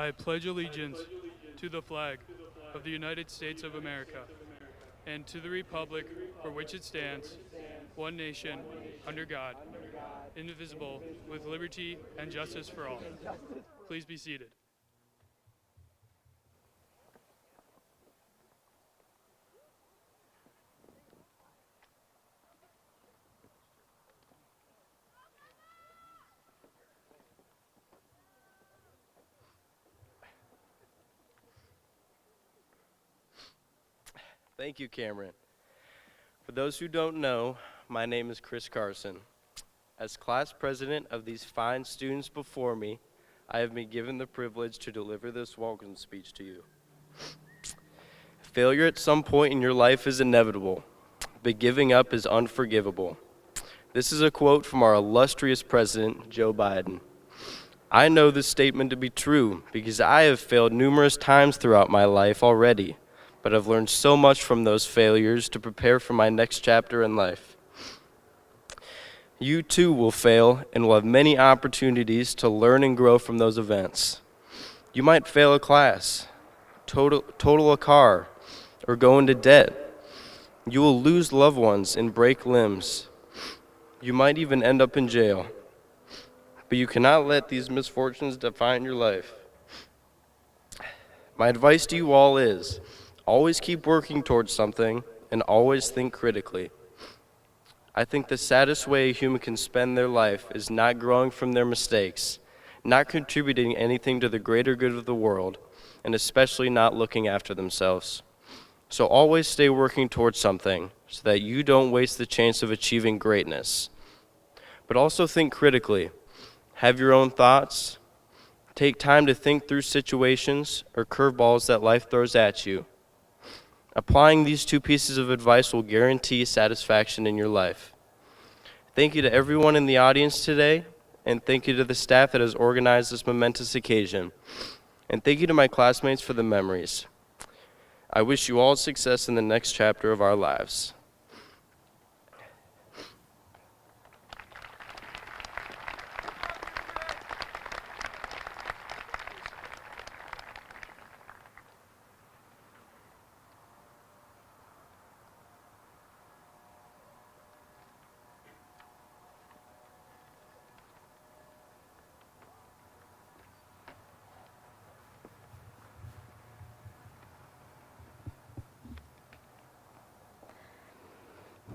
I pledge allegiance to the flag of the United States of America and to the republic for which it stands, one nation, under God, indivisible, with liberty and justice for all. Please be seated. Thank you, Cameron. For those who don't know, my name is Chris Carson. As class president of these fine students before me, I have been given the privilege to deliver this welcome speech to you. Failure at some point in your life is inevitable, but giving up is unforgivable. This is a quote from our illustrious president, Joe Biden. I know this statement to be true because I have failed numerous times throughout my life already, but I've learned so much from those failures to prepare for my next chapter in life. You too will fail and will have many opportunities to learn and grow from those events. You might fail a class, total a car, or go into debt. You will lose loved ones and break limbs. You might even end up in jail. But you cannot let these misfortunes define your life. My advice to you all is, always keep working towards something and always think critically. I think the saddest way a human can spend their life is not growing from their mistakes, not contributing anything to the greater good of the world, and especially not looking after themselves. So always stay working towards something so that you don't waste the chance of achieving greatness. But also think critically. Have your own thoughts. Take time to think through situations or curveballs that life throws at you. Applying these two pieces of advice will guarantee satisfaction in your life. Thank you to everyone in the audience today, and thank you to the staff that has organized this momentous occasion. And thank you to my classmates for the memories. I wish you all success in the next chapter of our lives.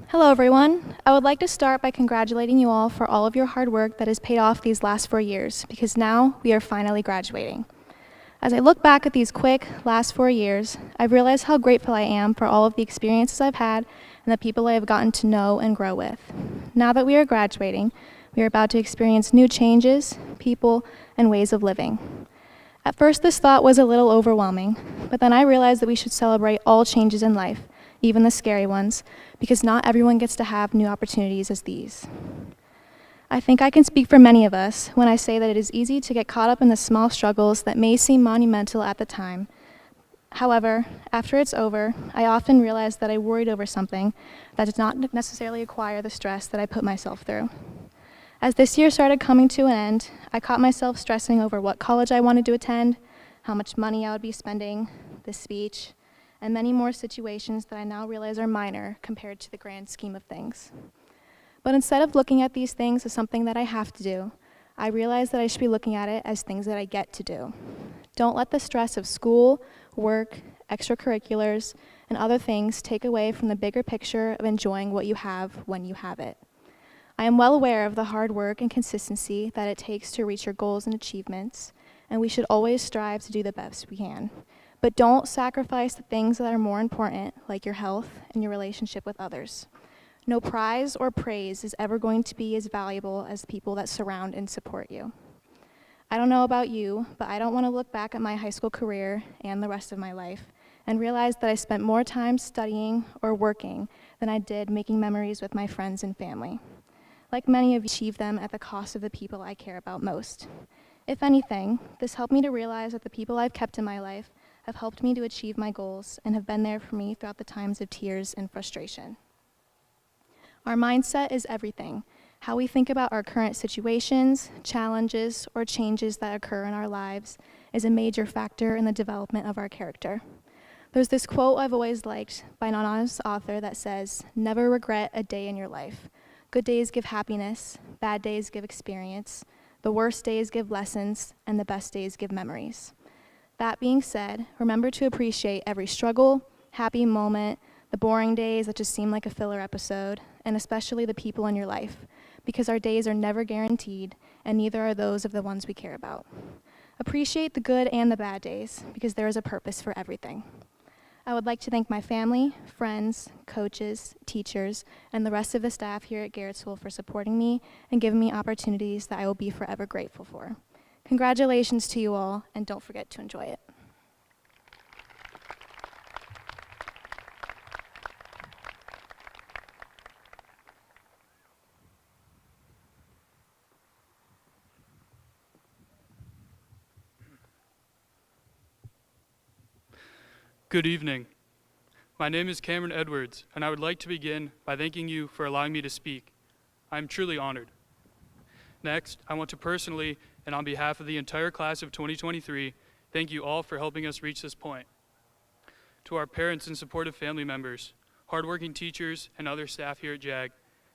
Hello everyone. I would like to start by congratulating you all for all of your hard work that has paid off these last 4 years, because now we are finally graduating. As I look back at these quick last 4 years, I've realized how grateful I am for all of the experiences I've had and the people I have gotten to know and grow with. Now that we are graduating, we are about to experience new changes, people, and ways of living. At first, this thought was a little overwhelming, but then I realized that we should celebrate all changes in life, even the scary ones, because not everyone gets to have new opportunities as these. I think I can speak for many of us when I say that it is easy to get caught up in the small struggles that may seem monumental at the time. However, after it's over, I often realize that I worried over something that did not necessarily acquire the stress that I put myself through. As this year started coming to an end, I caught myself stressing over what college I wanted to attend, how much money I would be spending, this speech, and many more situations that I now realize are minor compared to the grand scheme of things. But instead of looking at these things as something that I have to do, I realize that I should be looking at it as things that I get to do. Don't let the stress of school, work, extracurriculars, and other things take away from the bigger picture of enjoying what you have when you have it. I am well aware of the hard work and consistency that it takes to reach your goals and achievements, and we should always strive to do the best we can. But don't sacrifice the things that are more important, like your health and your relationship with others. No prize or praise is ever going to be as valuable as people that surround and support you. I don't know about you, but I don't want to look back at my high school career and the rest of my life and realize that I spent more time studying or working than I did making memories with my friends and family. Like many of you, achieve them at the cost of the people I care about most. If anything, this helped me to realize that the people I've kept in my life have helped me to achieve my goals and have been there for me throughout the times of tears and frustration. Our mindset is everything. How we think about our current situations, challenges, or changes that occur in our lives is a major factor in the development of our character. There's this quote I've always liked by an anonymous author that says, "Never regret a day in your life. Good days give happiness, bad days give experience, the worst days give lessons, and the best days give memories." That being said, remember to appreciate every struggle, happy moment, the boring days that just seem like a filler episode, and especially the people in your life, because our days are never guaranteed, and neither are those of the ones we care about. Appreciate the good and the bad days, because there is a purpose for everything. I would like to thank my family, friends, coaches, teachers, and the rest of the staff here at Garrett School for supporting me and giving me opportunities that I will be forever grateful for. Congratulations to you all, and don't forget to enjoy it. Good evening. My name is Cameron Edwards, and I would like to begin by thanking you for allowing me to speak. I am truly honored. Next, I want to personally, and on behalf of the entire class of 2023, thank you all for helping us reach this point. To our parents and supportive family members, hardworking teachers, and other staff here at JAG,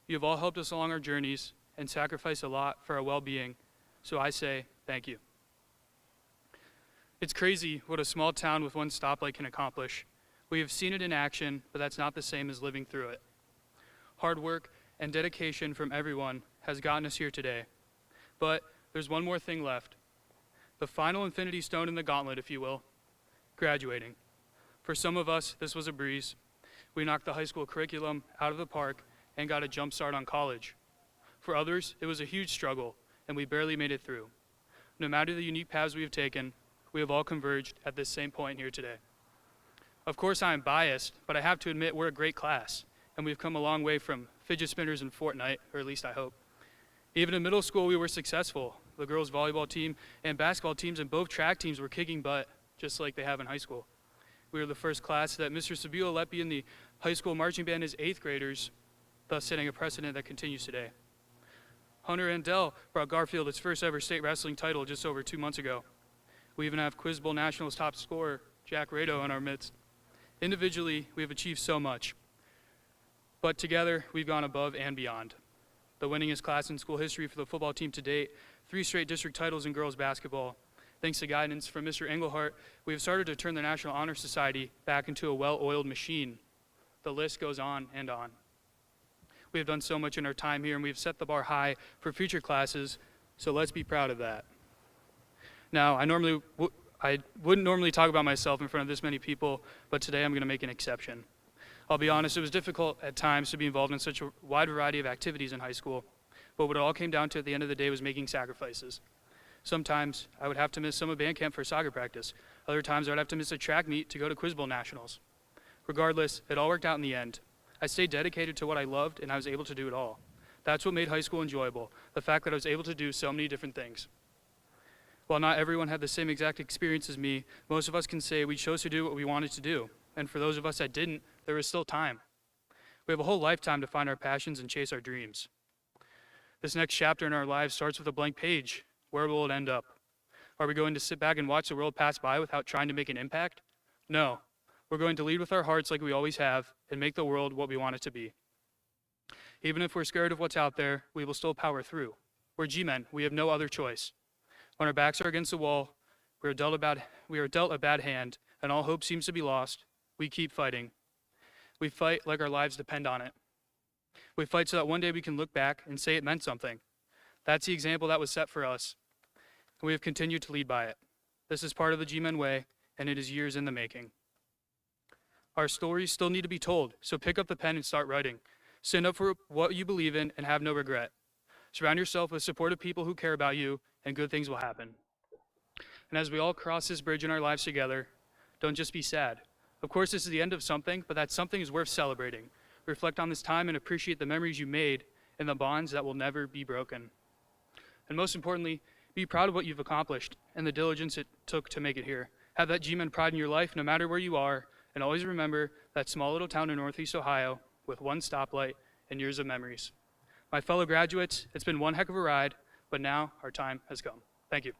you have all helped us along our journeys and sacrificed a lot for our well-being, so I say thank you. It's crazy what a small town with one stoplight can accomplish. We have seen it in action, but that's not the same as living through it. Hard work and dedication from everyone has gotten us here today. But there's one more thing left. The final infinity stone in the gauntlet, if you will, graduating. For some of us, this was a breeze. We knocked the high school curriculum out of the park and got a jump start on college. For others, it was a huge struggle, and we barely made it through. No matter the unique paths we have taken, we have all converged at this same point here today. Of course, I am biased, but I have to admit we're a great class, and we've come a long way from fidget spinners and Fortnite, or at least I hope. Even in middle school, we were successful. The girls' volleyball team and basketball teams and both track teams were kicking butt, just like they have in high school. We were the first class that Mr. Sabila let be in the high school marching band as 8th graders, thus setting a precedent that continues today. Hunter Andell brought Garfield its first ever state wrestling title just over 2 months ago. We even have Quiz Bowl Nationals top scorer Jack Rado in our midst. Individually, we have achieved so much, but together we've gone above and beyond. The winningest class in school history for the football team to date, 3 straight district titles in girls basketball. Thanks to guidance from Mr. Engelhart, we have started to turn the National Honor Society back into a well-oiled machine. The list goes on and on. We have done so much in our time here, and we have set the bar high for future classes, so let's be proud of that. Now, I wouldn't normally talk about myself in front of this many people, but today I'm going to make an exception. I'll be honest, it was difficult at times to be involved in such a wide variety of activities in high school, but what it all came down to at the end of the day was making sacrifices. Sometimes I would have to miss some of band camp for soccer practice. Other times I would have to miss a track meet to go to Quiz Bowl Nationals. Regardless, it all worked out in the end. I stayed dedicated to what I loved, and I was able to do it all. That's what made high school enjoyable, the fact that I was able to do so many different things. While not everyone had the same exact experience as me, most of us can say we chose to do what we wanted to do. And for those of us that didn't, there was still time. We have a whole lifetime to find our passions and chase our dreams. This next chapter in our lives starts with a blank page. Where will it end up? Are we going to sit back and watch the world pass by without trying to make an impact? No. We're going to lead with our hearts like we always have and make the world what we want it to be. Even if we're scared of what's out there, we will still power through. We're G-men. We have no other choice. When our backs are against the wall, we are dealt a bad hand, and all hope seems to be lost. We keep fighting. We fight like our lives depend on it. We fight so that one day we can look back and say it meant something. That's the example that was set for us, and we have continued to lead by it. This is part of the G-Men way, and it is years in the making. Our stories still need to be told, so pick up the pen and start writing. Stand up for what you believe in and have no regret. Surround yourself with supportive people who care about you, and good things will happen. And as we all cross this bridge in our lives together, don't just be sad. Of course, this is the end of something, but that something is worth celebrating. Reflect on this time and appreciate the memories you made and the bonds that will never be broken. And most importantly, be proud of what you've accomplished and the diligence it took to make it here. Have that G-Men pride in your life no matter where you are, and always remember that small little town in Northeast Ohio with one stoplight and years of memories. My fellow graduates, it's been one heck of a ride, but now our time has come. Thank you.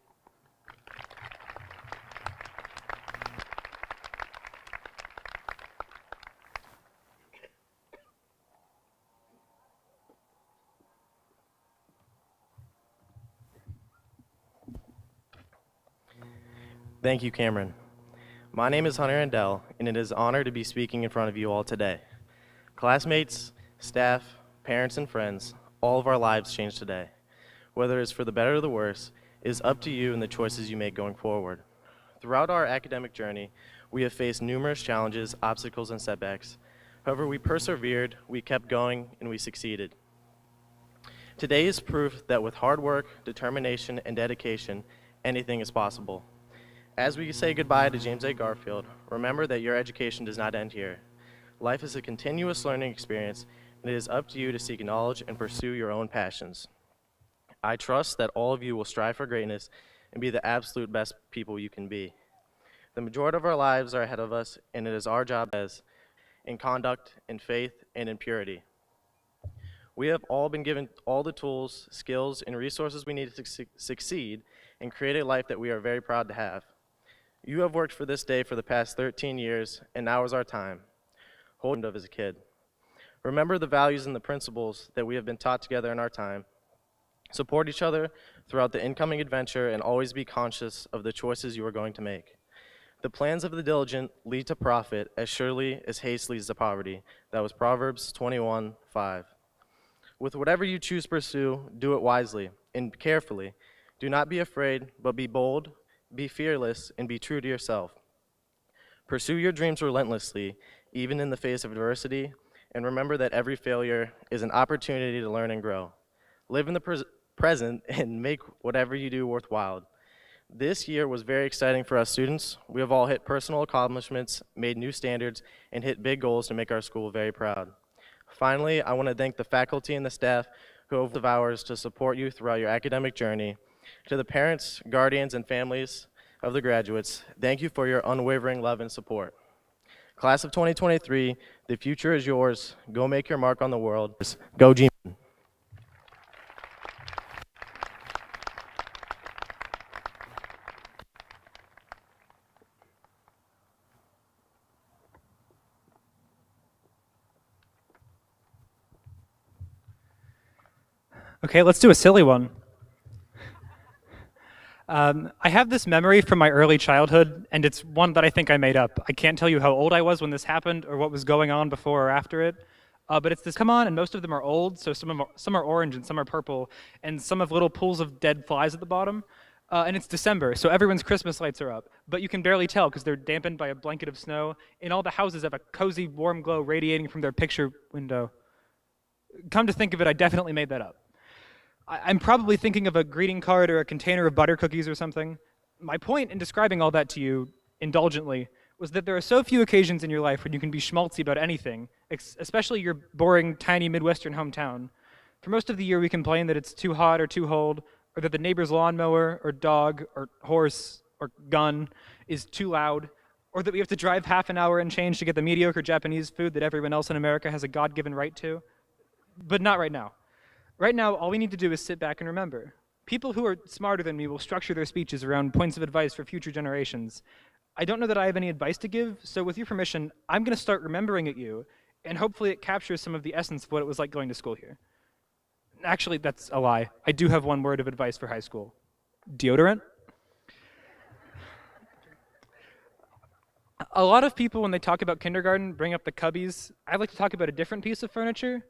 Thank you, Cameron. My name is Hunter Andell, and it is an honor to be speaking in front of you all today. Classmates, staff, parents, and friends, all of our lives change today. Whether it's for the better or the worse, it is up to you and the choices you make going forward. Throughout our academic journey, we have faced numerous challenges, obstacles, and setbacks. However, we persevered, we kept going, and we succeeded. Today is proof that with hard work, determination, and dedication, anything is possible. As we say goodbye to James A. Garfield, remember that your education does not end here. Life is a continuous learning experience, and it is up to you to seek knowledge and pursue your own passions. I trust that all of you will strive for greatness and be the absolute best people you can be. The majority of our lives are ahead of us, and it is our job as in conduct, in faith, and in purity. We have all been given all the tools, skills, and resources we need to succeed and create a life that we are very proud to have. You have worked for this day for the past 13 years, and now is our time. Hold of as a kid. Remember the values and the principles that we have been taught together in our time. Support each other throughout the incoming adventure, and always be conscious of the choices you are going to make. The plans of the diligent lead to profit as surely as haste leads to poverty. That was Proverbs 21:5. With whatever you choose to pursue, do it wisely and carefully. Do not be afraid, but be bold, be fearless, and be true to yourself. Pursue your dreams relentlessly, even in the face of adversity, and remember that every failure is an opportunity to learn and grow. Live in the present and make whatever you do worthwhile. This year was very exciting for us students. We have all hit personal accomplishments, made new standards, and hit big goals to make our school very proud. Finally, I want to thank the faculty and the staff who have hours to support you throughout your academic journey. To the parents, guardians, and families of the graduates, thank you for your unwavering love and support. Class of 2023, the future is yours. Go make your mark on the world. Go G. Okay, let's do a silly one. I have this memory from my early childhood, and it's one that I think I made up. I can't tell you how old I was when this happened or what was going on before or after it, but it's this come on, and most of them are old, so some are orange and some are purple, and some have little pools of dead flies at the bottom. And it's December, so everyone's Christmas lights are up, but you can barely tell because they're dampened by a blanket of snow, and all the houses have a cozy, warm glow radiating from their picture window. Come to think of it, I definitely made that up. I'm probably thinking of a greeting card or a container of butter cookies or something. My point in describing all that to you, indulgently, was that there are so few occasions in your life when you can be schmaltzy about anything, especially your boring, tiny Midwestern hometown. For most of the year, we complain that it's too hot or too cold, or that the neighbor's lawnmower or dog or horse or gun is too loud, or that we have to drive half an hour and change to get the mediocre Japanese food that everyone else in America has a God-given right to. But not right now. Right now, all we need to do is sit back and remember. People who are smarter than me will structure their speeches around points of advice for future generations. I don't know that I have any advice to give, so with your permission, I'm going to start remembering at you, and hopefully it captures some of the essence of what it was like going to school here. Actually, that's a lie. I do have one word of advice for high school. Deodorant? A lot of people, when they talk about kindergarten, bring up the cubbies. I'd like to talk about a different piece of furniture.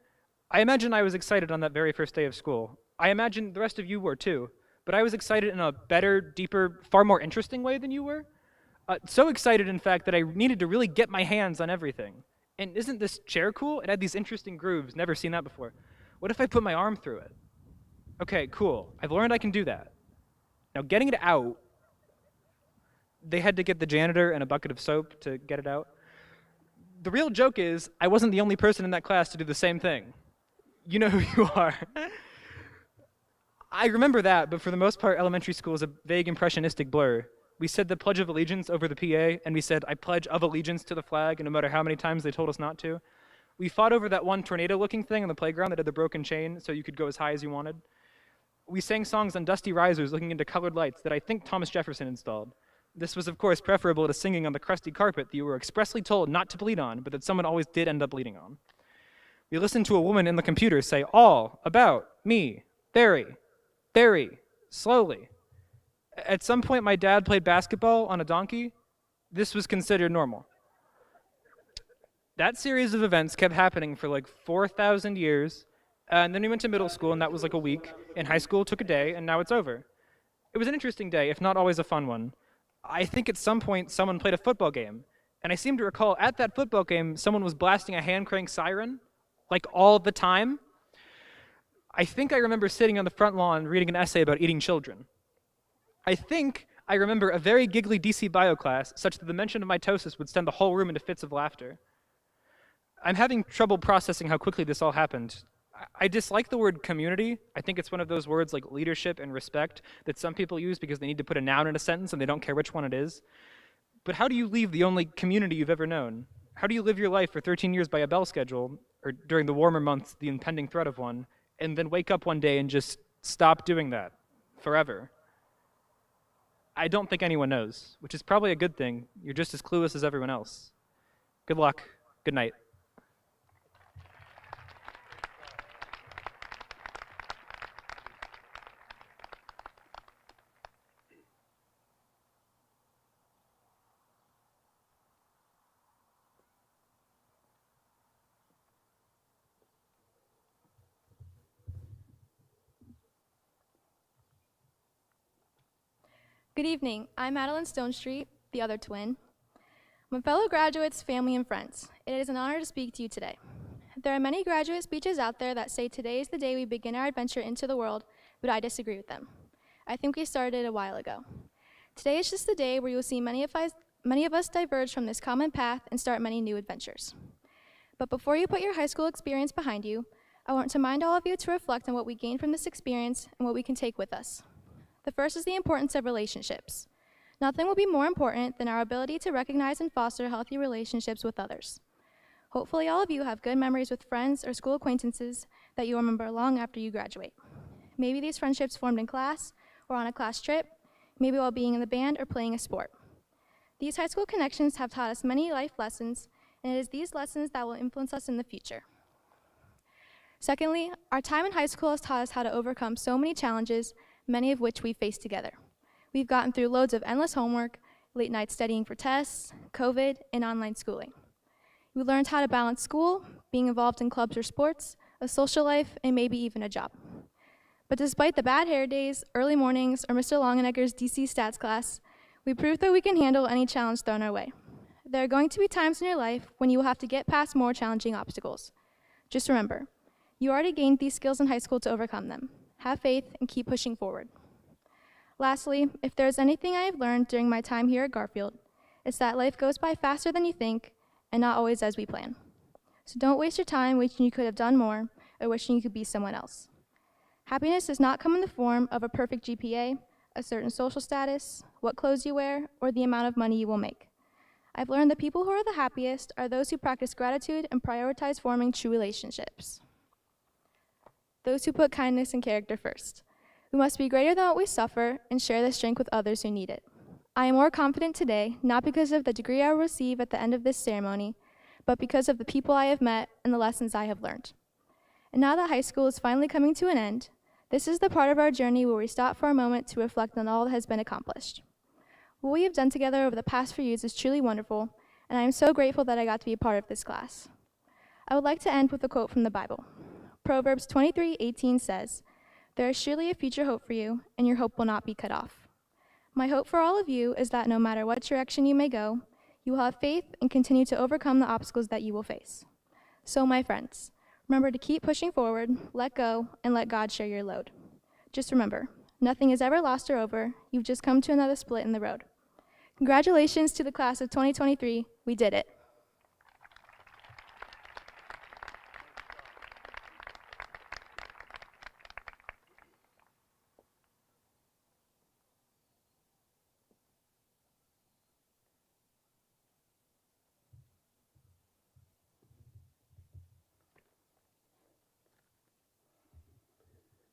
I imagine I was excited on that very first day of school. I imagine the rest of you were too, but I was excited in a better, deeper, far more interesting way than you were. So excited, in fact, that I needed to really get my hands on everything. And isn't this chair cool? It had these interesting grooves, never seen that before. What if I put my arm through it? Okay, cool. I've learned I can do that. Now getting it out, they had to get the janitor and a bucket of soap to get it out. The real joke is, I wasn't the only person in that class to do the same thing. You know who you are. I remember that, but for the most part, elementary school is a vague impressionistic blur. We said the Pledge of Allegiance over the PA, and we said, I pledge of allegiance to the flag, and no matter how many times they told us not to. We fought over that one tornado-looking thing on the playground that had the broken chain, so you could go as high as you wanted. We sang songs on dusty risers looking into colored lights that I think Thomas Jefferson installed. This was, of course, preferable to singing on the crusty carpet that you were expressly told not to bleed on, but that someone always did end up bleeding on. We listened to a woman in the computer say, all about me, very, very slowly. At some point, my dad played basketball on a donkey. This was considered normal. That series of events kept happening for like 4,000 years, and then we went to middle school, and that was like a week. In high school, it took a day, and now it's over. It was an interesting day, if not always a fun one. I think at some point someone played a football game, and I seem to recall at that football game someone was blasting a hand crank siren, like all the time. I think I remember sitting on the front lawn reading an essay about eating children. I think I remember a very giggly DC bio class, such that the mention of mitosis would send the whole room into fits of laughter. I'm having trouble processing how quickly this all happened. I dislike the word community. I think it's one of those words like leadership and respect that some people use because they need to put a noun in a sentence and they don't care which one it is. But how do you leave the only community you've ever known? How do you live your life for 13 years by a bell schedule, or during the warmer months, the impending threat of one, and then wake up one day and just stop doing that forever? I don't think anyone knows, which is probably a good thing. You're just as clueless as everyone else. Good luck. Good night. Good evening. I'm Madeline Stonestreet, the other twin. My fellow graduates, family, and friends, it is an honor to speak to you today. There are many graduate speeches out there that say today is the day we begin our adventure into the world, but I disagree with them. I think we started a while ago. Today is just the day where you'll see many of us diverge from this common path and start many new adventures. But before you put your high school experience behind you, I want to remind all of you to reflect on what we gained from this experience and what we can take with us. The first is the importance of relationships. Nothing will be more important than our ability to recognize and foster healthy relationships with others. Hopefully all of you have good memories with friends or school acquaintances that you remember long after you graduate. Maybe these friendships formed in class or on a class trip, maybe while being in the band or playing a sport. These high school connections have taught us many life lessons, and it is these lessons that will influence us in the future. Secondly, our time in high school has taught us how to overcome so many challenges, many of which we faced together. We've gotten through loads of endless homework, late nights studying for tests, COVID, and online schooling. We learned how to balance school, being involved in clubs or sports, a social life, and maybe even a job. But despite the bad hair days, early mornings, or Mr. Longenecker's DC stats class, we proved that we can handle any challenge thrown our way. There are going to be times in your life when you will have to get past more challenging obstacles. Just remember, you already gained these skills in high school to overcome them. Have faith and keep pushing forward. Lastly, if there is anything I have learned during my time here at Garfield, it's that life goes by faster than you think and not always as we plan. So don't waste your time wishing you could have done more or wishing you could be someone else. Happiness does not come in the form of a perfect GPA, a certain social status, what clothes you wear, or the amount of money you will make. I've learned that people who are the happiest are those who practice gratitude and prioritize forming true relationships. Those who put kindness and character first. We must be greater than what we suffer and share this strength with others who need it. I am more confident today, not because of the degree I will receive at the end of this ceremony, but because of the people I have met and the lessons I have learned. And now that high school is finally coming to an end, this is the part of our journey where we stop for a moment to reflect on all that has been accomplished. What we have done together over the past few years is truly wonderful, and I am so grateful that I got to be a part of this class. I would like to end with a quote from the Bible. Proverbs 23:18 says, "There is surely a future hope for you, and your hope will not be cut off." My hope for all of you is that no matter what direction you may go, you will have faith and continue to overcome the obstacles that you will face. So, my friends, remember to keep pushing forward, let go, and let God share your load. Just remember, nothing is ever lost or over. You've just come to another split in the road. Congratulations to the class of 2023. We did it.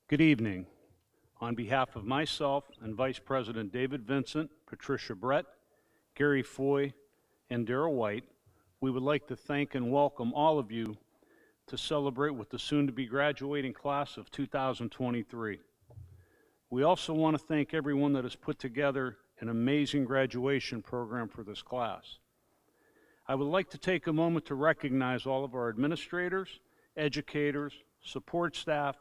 Good evening. On behalf of myself and Vice President David Vincent, Patricia Brett, Gary Foy, and Darrell White, we would like to thank and welcome all of you to celebrate with the soon-to-be graduating class of 2023. We also want to thank everyone that has put together an amazing graduation program for this class. I would like to take a moment to recognize all of our administrators, educators, support staff,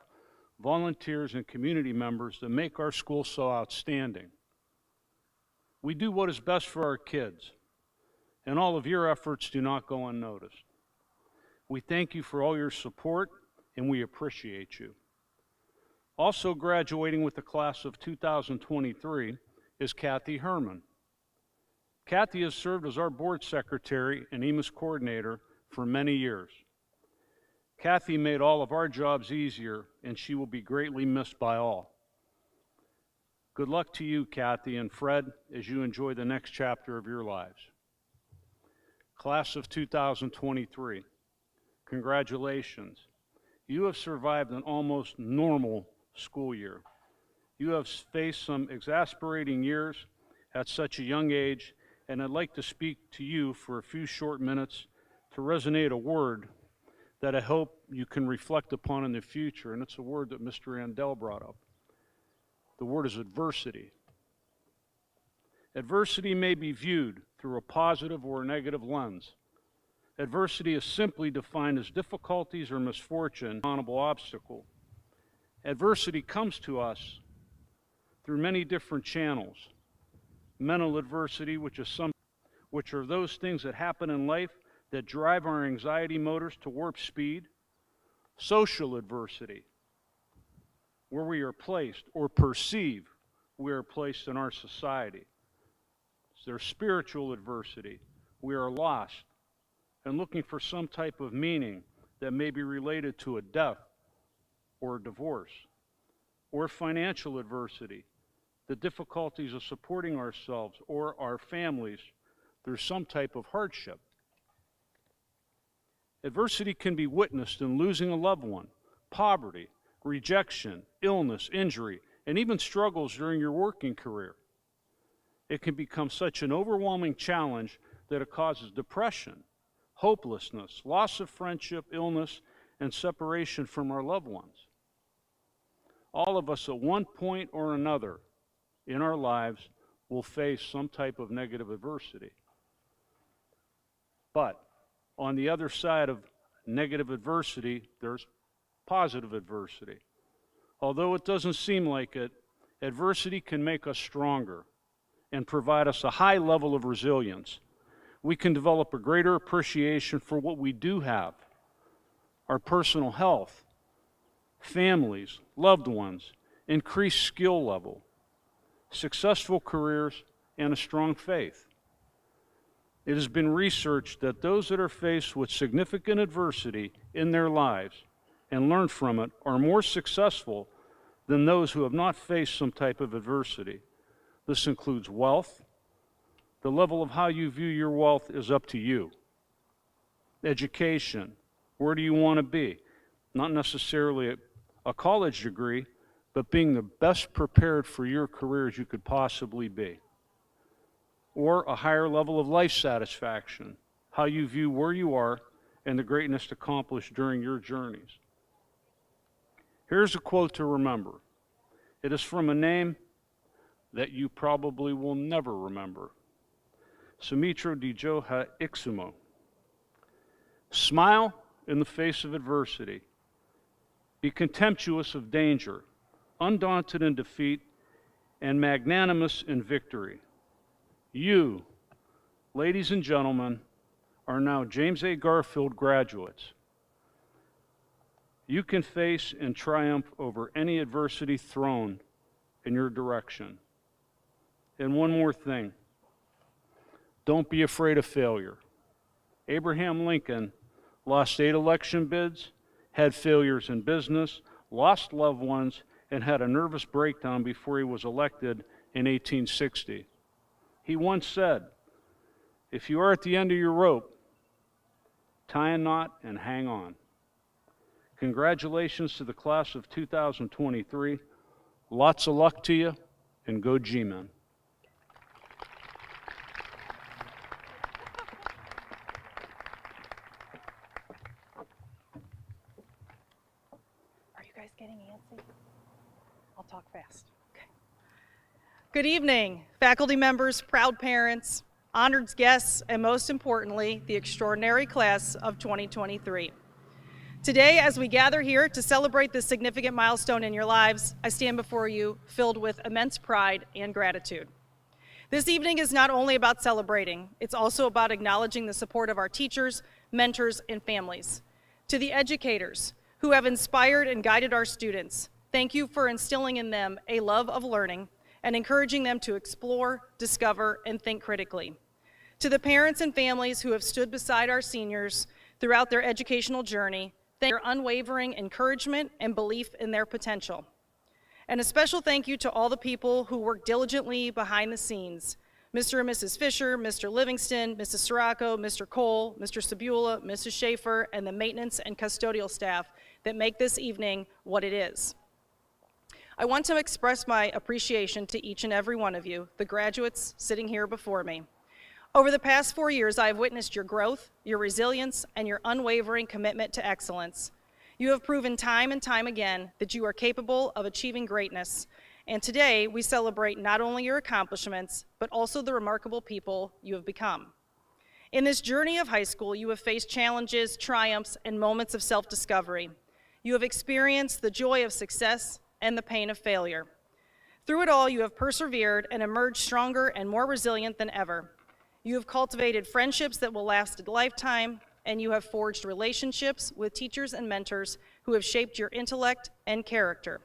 volunteers, and community members that make our school so outstanding. We do what is best for our kids, and all of your efforts do not go unnoticed. We thank you for all your support, and we appreciate you. Also graduating with the class of 2023 is Kathy Herman. Kathy has served as our board secretary and EMIS coordinator for many years. Kathy made all of our jobs easier, and she will be greatly missed by all. Good luck to you, Kathy and Fred, as you enjoy the next chapter of your lives. Class of 2023, congratulations. You have survived an almost normal school year. You have faced some exasperating years at such a young age, and I'd like to speak to you for a few short minutes to resonate a word that I hope you can reflect upon in the future, and it's a word that Mr. Randell brought up. The word is adversity. Adversity may be viewed through a positive or a negative lens. Adversity is simply defined as difficulties or misfortune, an insurmountable obstacle. Adversity comes to us through many different channels. Mental adversity, which are those things that happen in life that drive our anxiety motors to warp speed. Social adversity, where we are placed or perceive we are placed in our society. There's spiritual adversity. We are lost and looking for some type of meaning that may be related to a death or a divorce. Or financial adversity, the difficulties of supporting ourselves or our families through some type of hardship. Adversity can be witnessed in losing a loved one, poverty, rejection, illness, injury, and even struggles during your working career. It can become such an overwhelming challenge that it causes depression, hopelessness, loss of friendship, illness, and separation from our loved ones. All of us at one point or another in our lives will face some type of negative adversity. But on the other side of negative adversity, there's positive adversity. Although it doesn't seem like it, adversity can make us stronger and provide us a high level of resilience. We can develop a greater appreciation for what we do have, our personal health, families, loved ones, increased skill level, successful careers, and a strong faith. It has been researched that those that are faced with significant adversity in their lives and learn from it are more successful than those who have not faced some type of adversity. This includes wealth. The level of how you view your wealth is up to you. Education. Where do you want to be? Not necessarily a college degree, but being the best prepared for your career as you could possibly be. Or a higher level of life satisfaction, how you view where you are and the greatness accomplished during your journeys. Here's a quote to remember. It is from a name that you probably will never remember. Sumitra Dijoha Ixumo. Smile in the face of adversity. Be contemptuous of danger, undaunted in defeat, and magnanimous in victory. You, ladies and gentlemen, are now James A. Garfield graduates. You can face and triumph over any adversity thrown in your direction. And one more thing, don't be afraid of failure. Abraham Lincoln lost 8 election bids, had failures in business, lost loved ones, and had a nervous breakdown before he was elected in 1860. He once said, if you are at the end of your rope, tie a knot and hang on. Congratulations to the class of 2023. Lots of luck to you, and go G-Men. Are you guys getting antsy? I'll talk fast. Okay. Good evening, faculty members, proud parents, honored guests, and most importantly, the extraordinary class of 2023. Today, as we gather here to celebrate this significant milestone in your lives, I stand before you filled with immense pride and gratitude. This evening is not only about celebrating, it's also about acknowledging the support of our teachers, mentors, and families. To the educators who have inspired and guided our students, thank you for instilling in them a love of learning and encouraging them to explore, discover, and think critically. To the parents and families who have stood beside our seniors throughout their educational journey, thank you for your unwavering encouragement and belief in their potential. And a special thank you to all the people who work diligently behind the scenes, Mr. and Mrs. Fisher, Mr. Livingston, Mrs. Sirocco, Mr. Cole, Mr. Sabula, Mrs. Schaefer, and the maintenance and custodial staff that make this evening what it is. I want to express my appreciation to each and every one of you, the graduates sitting here before me. Over the past 4 years, I have witnessed your growth, your resilience, and your unwavering commitment to excellence. You have proven time and time again that you are capable of achieving greatness, and today we celebrate not only your accomplishments, but also the remarkable people you have become. In this journey of high school, you have faced challenges, triumphs, and moments of self-discovery. You have experienced the joy of success and the pain of failure. Through it all, you have persevered and emerged stronger and more resilient than ever. You have cultivated friendships that will last a lifetime, and you have forged relationships with teachers and mentors who have shaped your intellect and character.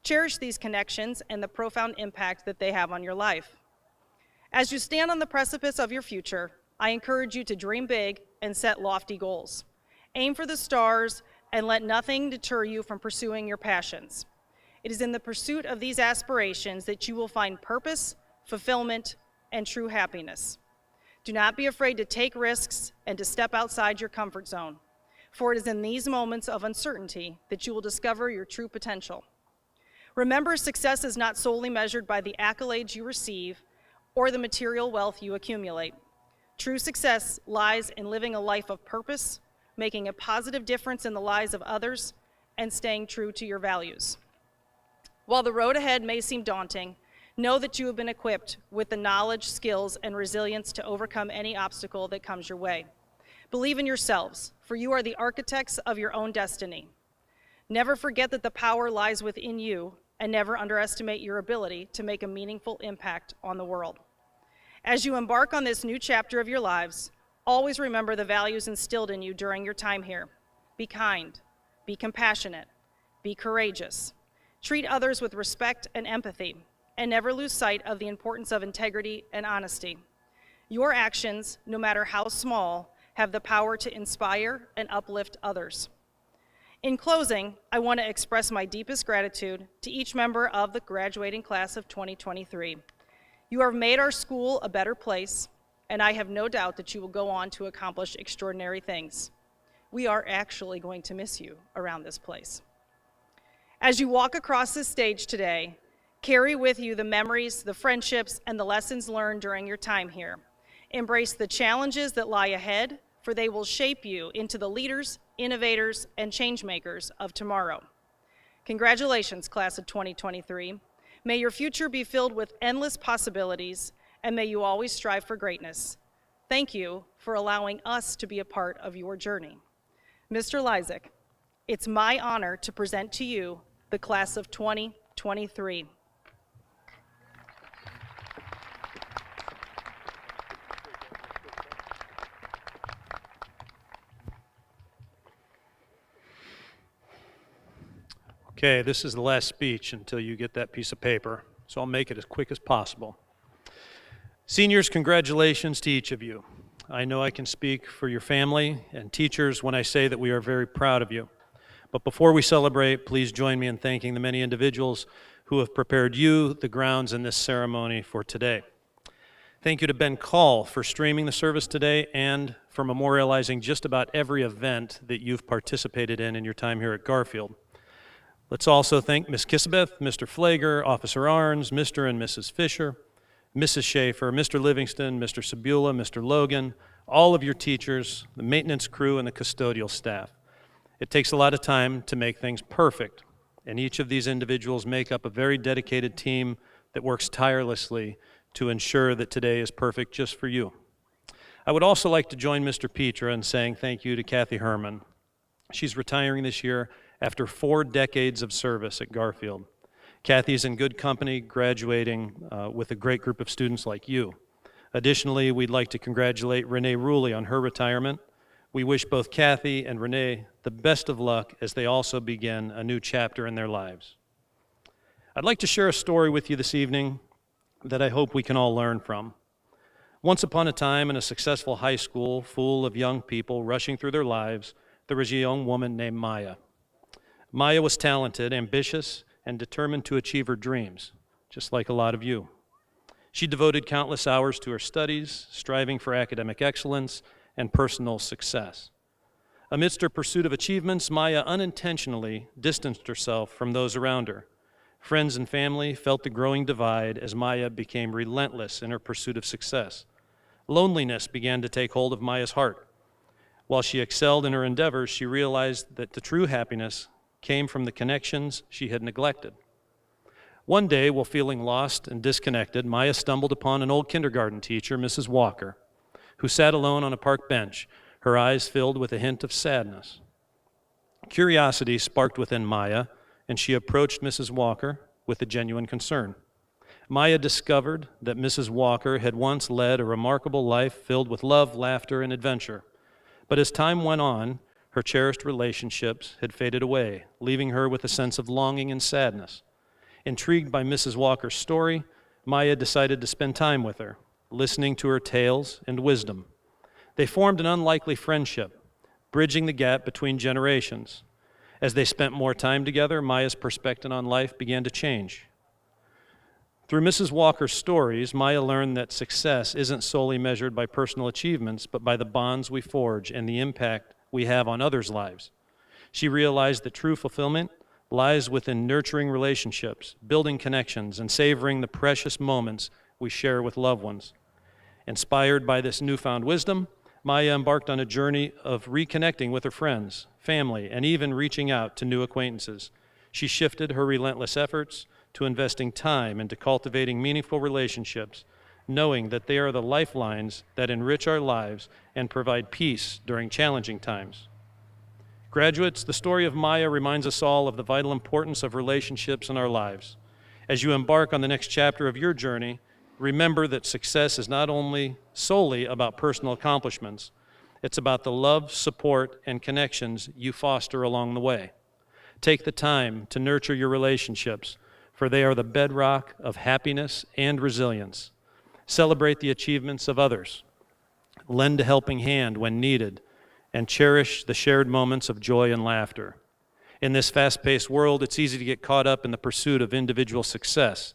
Cherish these connections and the profound impact that they have on your life. As you stand on the precipice of your future, I encourage you to dream big and set lofty goals. Aim for the stars and let nothing deter you from pursuing your passions. It is in the pursuit of these aspirations that you will find purpose, fulfillment, and true happiness. Do not be afraid to take risks and to step outside your comfort zone, for it is in these moments of uncertainty that you will discover your true potential. Remember, success is not solely measured by the accolades you receive or the material wealth you accumulate. True success lies in living a life of purpose, making a positive difference in the lives of others, and staying true to your values. While the road ahead may seem daunting, know that you have been equipped with the knowledge, skills, and resilience to overcome any obstacle that comes your way. Believe in yourselves, for you are the architects of your own destiny. Never forget that the power lies within you, and never underestimate your ability to make a meaningful impact on the world. As you embark on this new chapter of your lives, always remember the values instilled in you during your time here. Be kind, be compassionate, be courageous. Treat others with respect and empathy, and never lose sight of the importance of integrity and honesty. Your actions, no matter how small, have the power to inspire and uplift others. In closing, I want to express my deepest gratitude to each member of the graduating class of 2023. You have made our school a better place, and I have no doubt that you will go on to accomplish extraordinary things. We are actually going to miss you around this place. As you walk across this stage today, carry with you the memories, the friendships, and the lessons learned during your time here. Embrace the challenges that lie ahead, for they will shape you into the leaders, innovators, and change makers of tomorrow. Congratulations, class of 2023. May your future be filled with endless possibilities, and may you always strive for greatness. Thank you for allowing us to be a part of your journey. Mr. Lysak, it's my honor to present to you the class of 2023. Okay, this is the last speech until you get that piece of paper, so I'll make it as quick as possible. Seniors, congratulations to each of you. I know I can speak for your family and teachers when I say that we are very proud of you. But before we celebrate, please join me in thanking the many individuals who have prepared you, the grounds, and this ceremony for today. Thank you to Ben Call for streaming the service today and for memorializing just about every event that you've participated in your time here at Garfield. Let's also thank Ms. Kissabeth, Mr. Flager, Officer Arns, Mr. and Mrs. Fisher, Mrs. Schaefer, Mr. Livingston, Mr. Sabula, Mr. Logan, all of your teachers, the maintenance crew, and the custodial staff. It takes a lot of time to make things perfect, and each of these individuals make up a very dedicated team that works tirelessly to ensure that today is perfect just for you. I would also like to join Mr. Petra in saying thank you to Kathy Herman. She's retiring this year after 4 decades of service at Garfield. Kathy's in good company, graduating with a great group of students like you. Additionally, we'd like to congratulate Renee Ruley on her retirement. We wish both Kathy and Renee the best of luck as they also begin a new chapter in their lives. I'd like to share a story with you this evening that I hope we can all learn from. Once upon a time in a successful high school full of young people rushing through their lives, there was a young woman named Maya. Maya was talented, ambitious, and determined to achieve her dreams, just like a lot of you. She devoted countless hours to her studies, striving for academic excellence and personal success. Amidst her pursuit of achievements, Maya unintentionally distanced herself from those around her. Friends and family felt the growing divide as Maya became relentless in her pursuit of success. Loneliness began to take hold of Maya's heart. While she excelled in her endeavors, she realized that the true happiness came from the connections she had neglected. One day, while feeling lost and disconnected, Maya stumbled upon an old kindergarten teacher, Mrs. Walker, who sat alone on a park bench, her eyes filled with a hint of sadness. Curiosity sparked within Maya, and she approached Mrs. Walker with a genuine concern. Maya discovered that Mrs. Walker had once led a remarkable life filled with love, laughter, and adventure. But as time went on, her cherished relationships had faded away, leaving her with a sense of longing and sadness. Intrigued by Mrs. Walker's story, Maya decided to spend time with her, listening to her tales and wisdom. They formed an unlikely friendship, bridging the gap between generations. As they spent more time together, Maya's perspective on life began to change. Through Mrs. Walker's stories, Maya learned that success isn't solely measured by personal achievements, but by the bonds we forge and the impact we have on others' lives. She realized that true fulfillment lies within nurturing relationships, building connections, and savoring the precious moments we share with loved ones. Inspired by this newfound wisdom, Maya embarked on a journey of reconnecting with her friends, family, and even reaching out to new acquaintances. She shifted her relentless efforts to investing time into cultivating meaningful relationships, knowing that they are the lifelines that enrich our lives and provide peace during challenging times. Graduates, the story of Maya reminds us all of the vital importance of relationships in our lives. As you embark on the next chapter of your journey, remember that success is not only solely about personal accomplishments, it's about the love, support, and connections you foster along the way. Take the time to nurture your relationships, for they are the bedrock of happiness and resilience. Celebrate the achievements of others. Lend a helping hand when needed, and cherish the shared moments of joy and laughter. In this fast-paced world, it's easy to get caught up in the pursuit of individual success,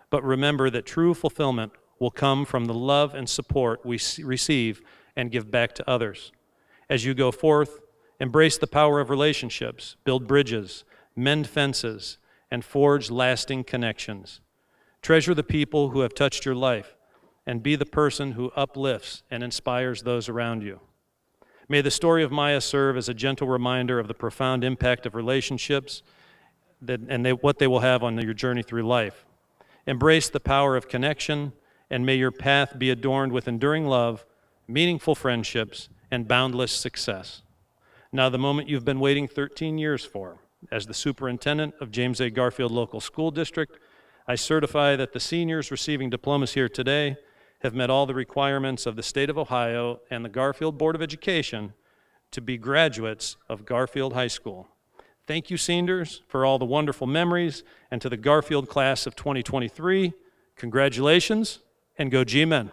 but remember that true fulfillment will come from the love and support we receive and give back to others. As you go forth, embrace the power of relationships, build bridges, mend fences, and forge lasting connections. Treasure the people who have touched your life, and be the person who uplifts and inspires those around you. May the story of Maya serve as a gentle reminder of the profound impact of relationships what they will have on your journey through life. Embrace the power of connection, and may your path be adorned with enduring love, meaningful friendships, and boundless success. Now, the moment you've been waiting 13 years for. As the superintendent of James A. Garfield Local School District, I certify that the seniors receiving diplomas here today have met all the requirements of the state of Ohio and the Garfield Board of Education to be graduates of Garfield High School. Thank you, seniors, for all the wonderful memories, and to the Garfield class of 2023, congratulations, and go G-Men.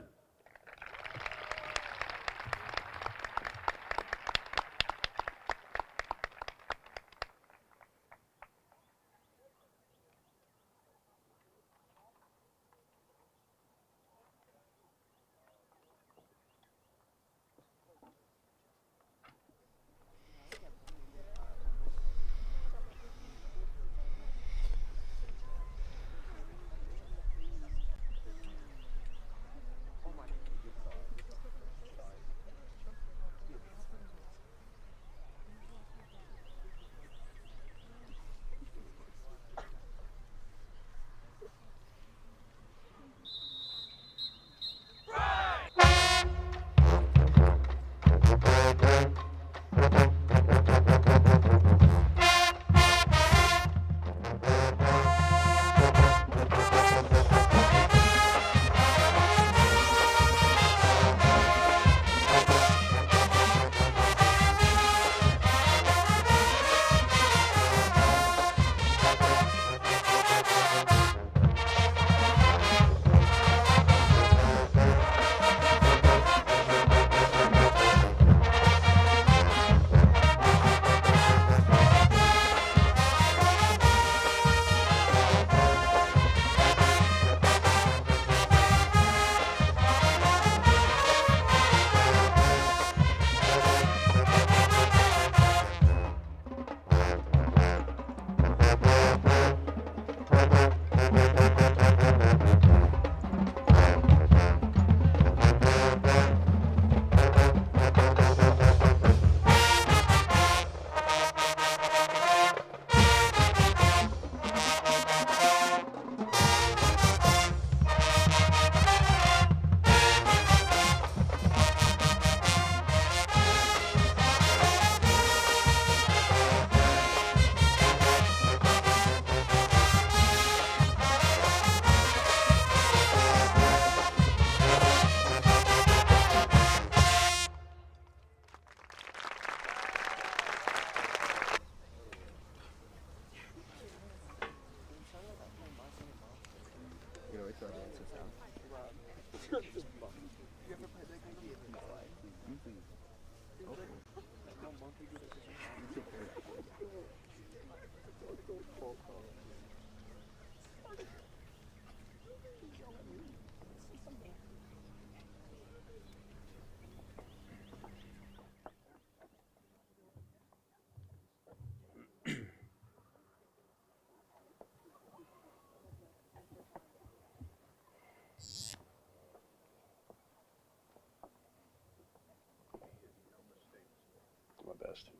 My best.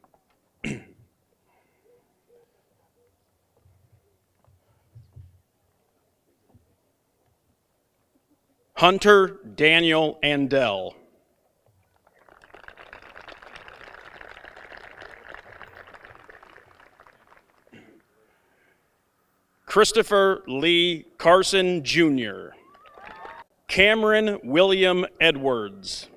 Hunter Daniel Andell. Christopher Lee Carson, Jr. Cameron William Edwards.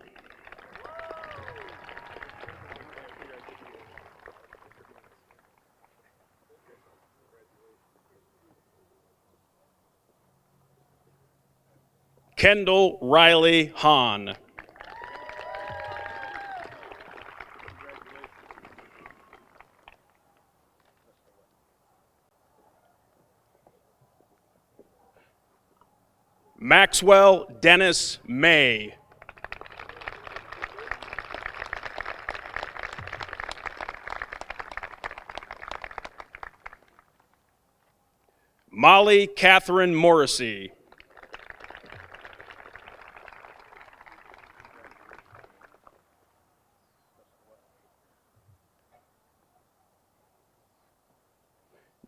Kendall Riley Hahn. Maxwell Dennis May. Molly Catherine Morrissey.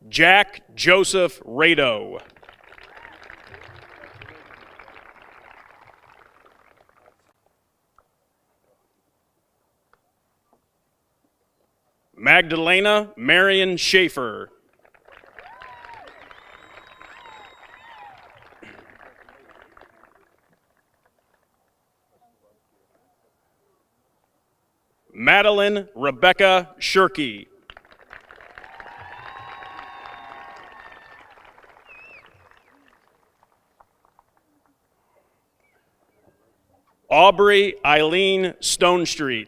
Jack Joseph Rado. Magdalena Marion Schaefer. Madeline Rebecca Shirkey. Aubrey Eileen Stonestreet.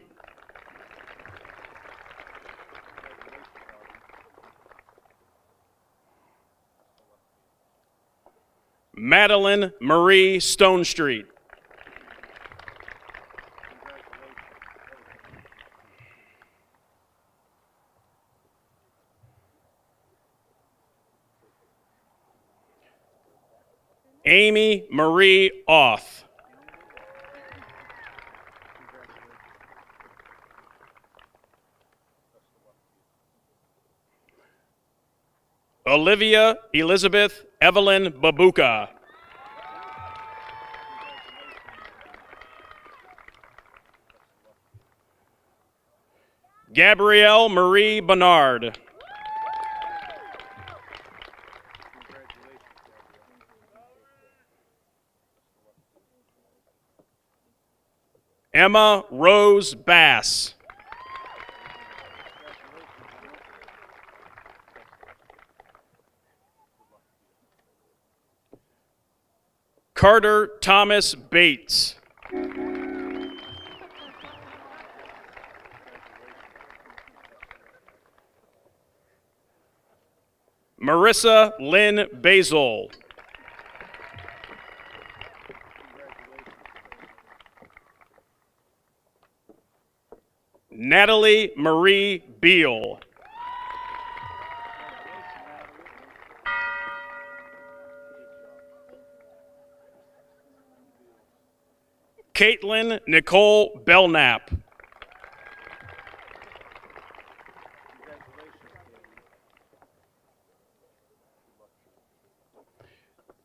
Madeline Marie Stonestreet. Amy Marie Oth. Olivia Elizabeth Evelyn Babuka. Gabrielle Marie Bernard. Emma Rose Bass. Carter Thomas Bates. Marissa Lynn Basil. Natalie Marie Beal. Caitlin Nicole Belknap.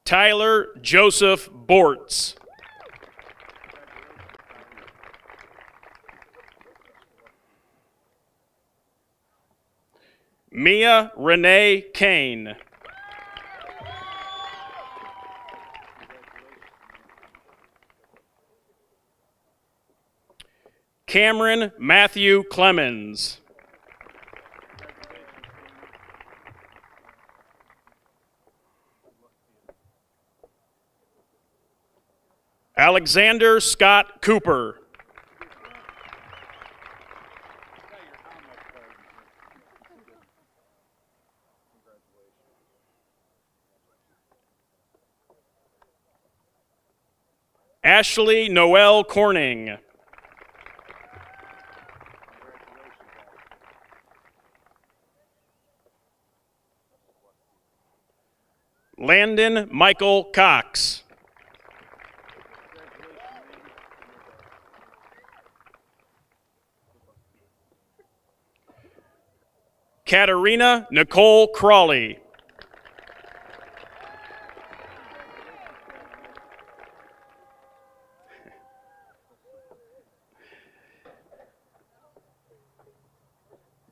Tyler Joseph Bortz. Mia Renee Kane. Cameron Matthew Clemens. Alexander Scott Cooper. Ashley Noel Corning. Landon Michael Cox. Katarina Nicole Crawley.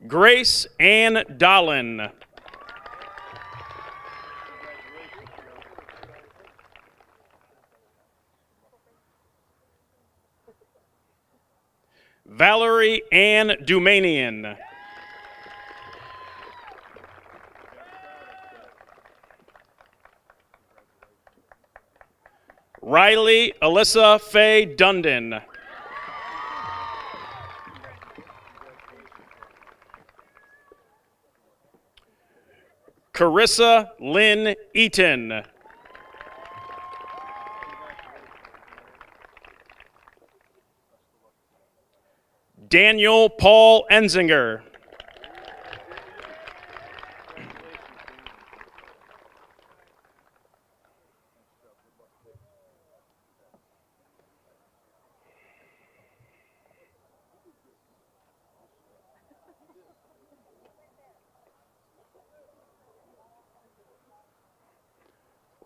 Grace Ann Dollin. Valerie Ann Dumanian. Riley Alyssa Faye Dundon. Carissa Lynn Eaton. Daniel Paul Enzinger.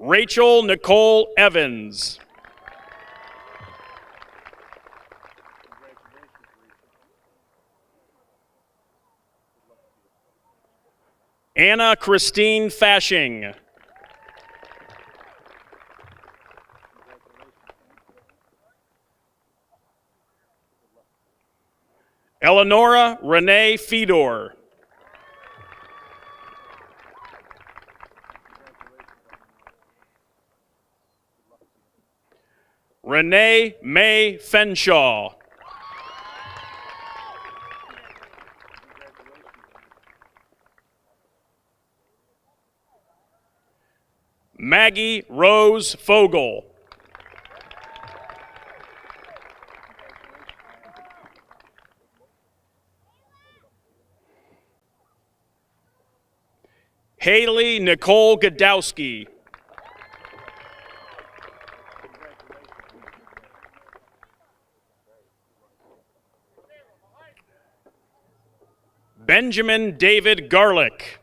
Rachel Nicole Evans. Anna Christine Fashing. Eleonora Renee Fedor. Renee May Fenshaw. Maggie Rose Fogel. Haley Nicole Godowski. Benjamin David Garlick.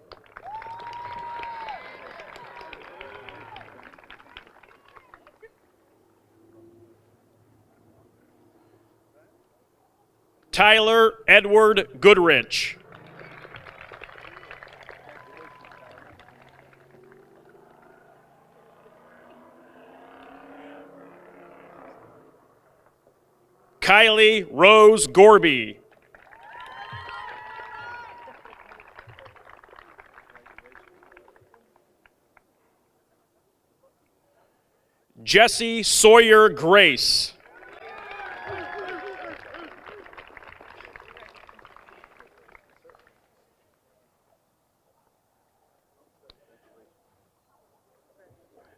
Tyler Edward Goodrich. Kylie Rose Gorby. Jesse Sawyer Grace.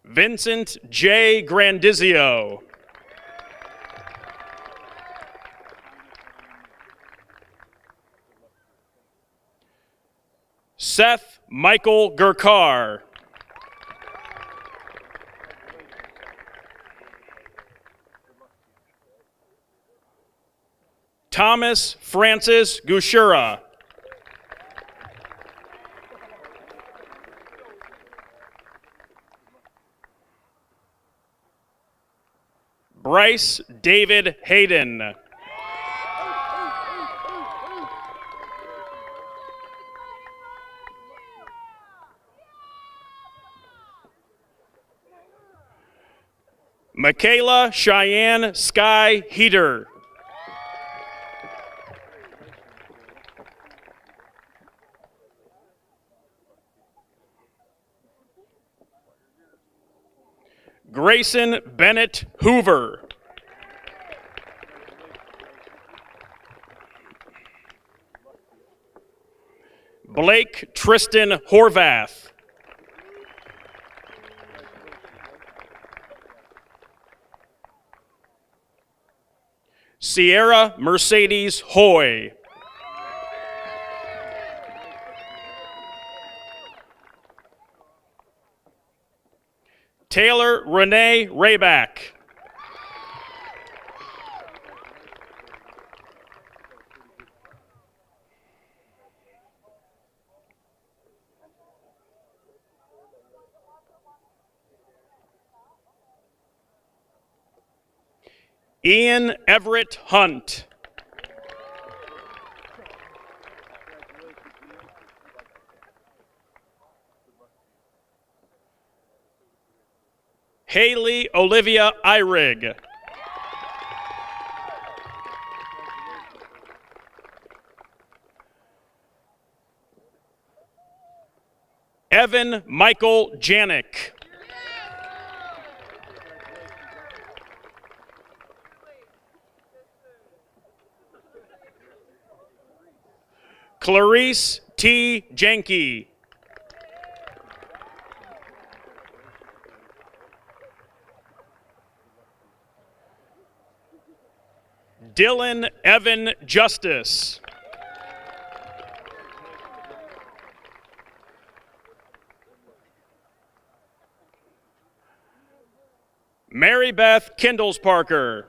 Vincent J. Grandizio. Seth Michael Gurkar. Thomas Francis Gushura. Bryce David Hayden. Michaela Cheyenne Sky Heater. Grayson Bennett Hoover. Blake Tristan Horvath. Sierra Mercedes Hoy. Taylor Renee Rayback. Ian Everett Hunt. Haley Olivia Eyrig. Evan Michael Janik. Clarice T. Jenke. Dylan Evan Justice. Mary Beth Kindles Parker.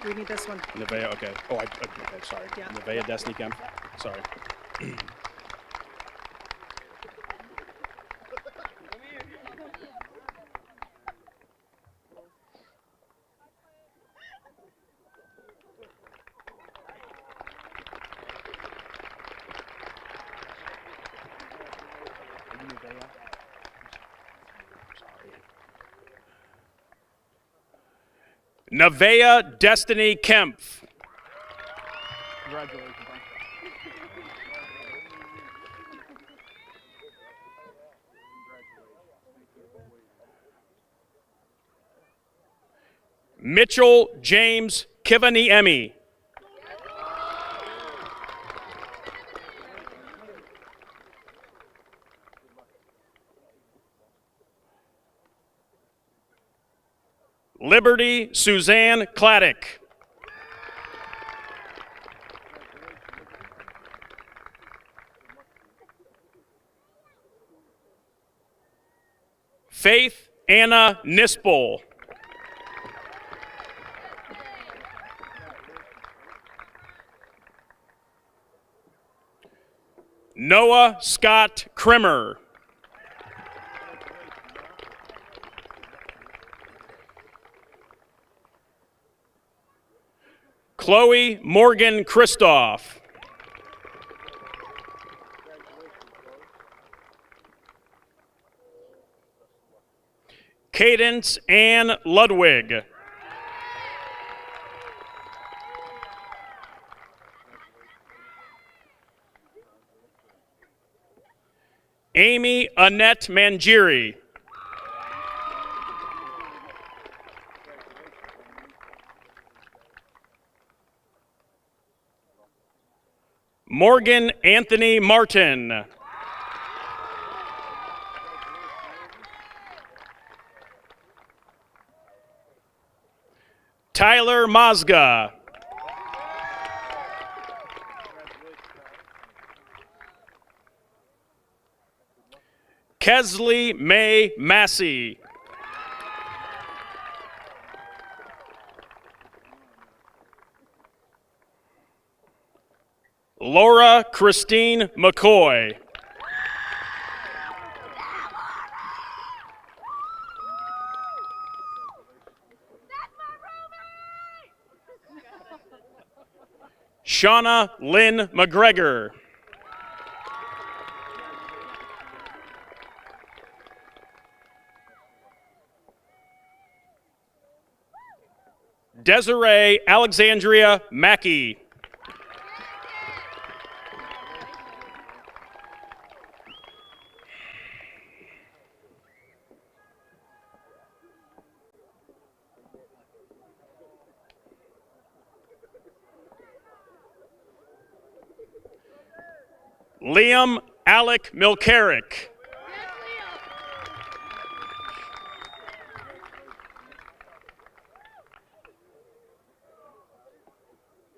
We need this one. Nevaeh, okay. Oh, okay, sorry. Yeah. Nevaeh Destiny Kemp. Sorry. Nevaeh Destiny Kemp. Congratulations. Mitchell James Kivaniemi. Liberty Suzanne Claddick. Faith Anna Nispel. Noah Scott Krimmer. Chloe Morgan Christoph. Cadence Ann Ludwig. Amy Annette Mangieri. Morgan Anthony Martin. Tyler Mazga. Kesley May Massey. Laura Christine McCoy. Shauna Lynn McGregor. Desiree Alexandria Mackey. Liam Alec Milcarick.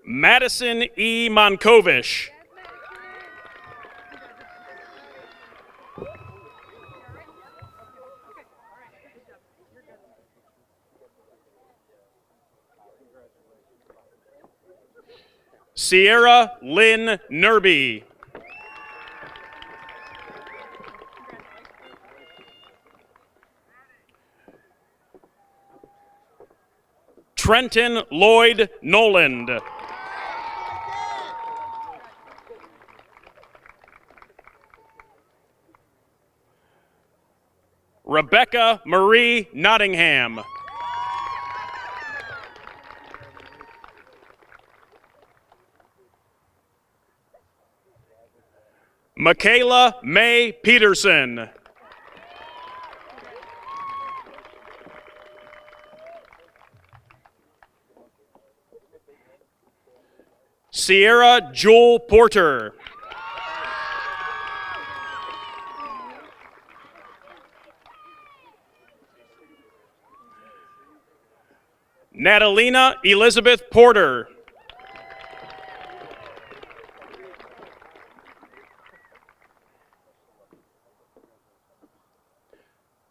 Madison E. Monkovish. Sierra Lynn Nerby. Trenton Lloyd Noland. Rebecca Marie Nottingham. Michaela May Peterson. Sierra Jewel Porter. Natalina Elizabeth Porter.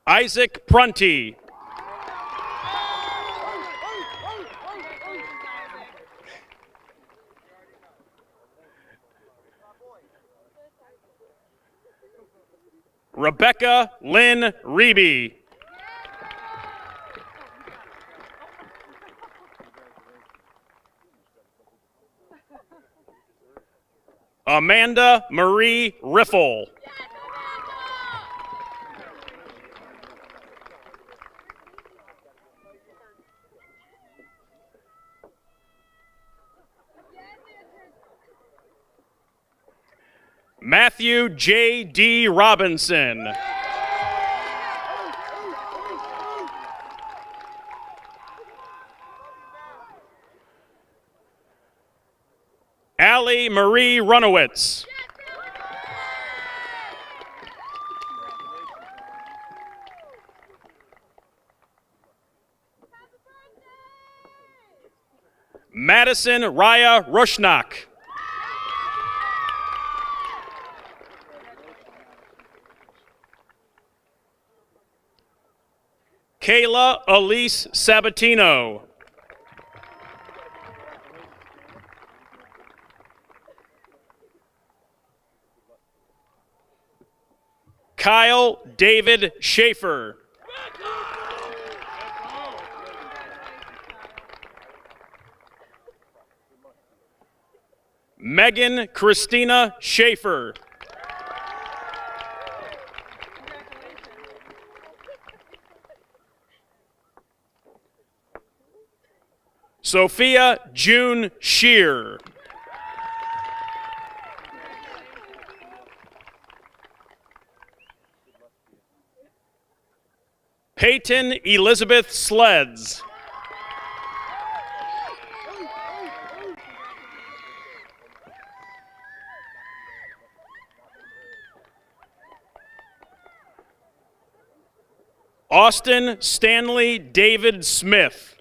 Isaac Prunty. Rebecca Lynn Reeby. Amanda Marie Riffle. Matthew J. D. Robinson. Allie Marie Runowitz. Madison Raya Rushnock. Kayla Elise Sabatino. Kyle David Schaefer. Megan Christina Schaefer. Sophia June Shear. Peyton Elizabeth Sleds. Austin Stanley David Smith.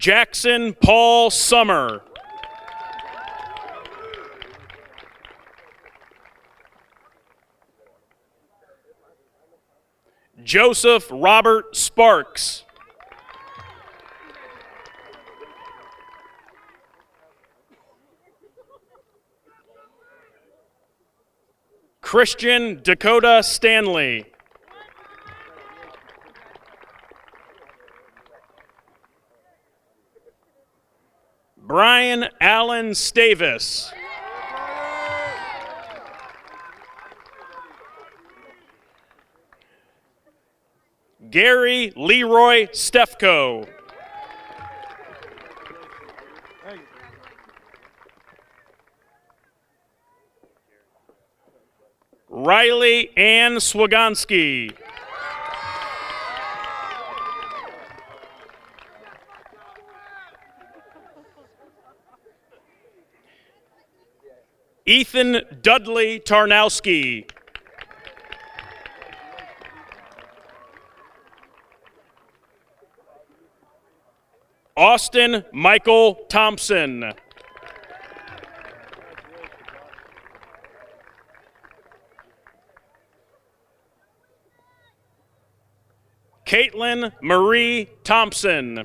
Jackson Paul Summer. Joseph Robert Sparks. Christian Dakota Stanley. Brian Allen Stavis. Gary Leroy Stefko. Riley Ann Swagonski. Ethan Dudley Tarnowski. Austin Michael Thompson. Caitlin Marie Thompson.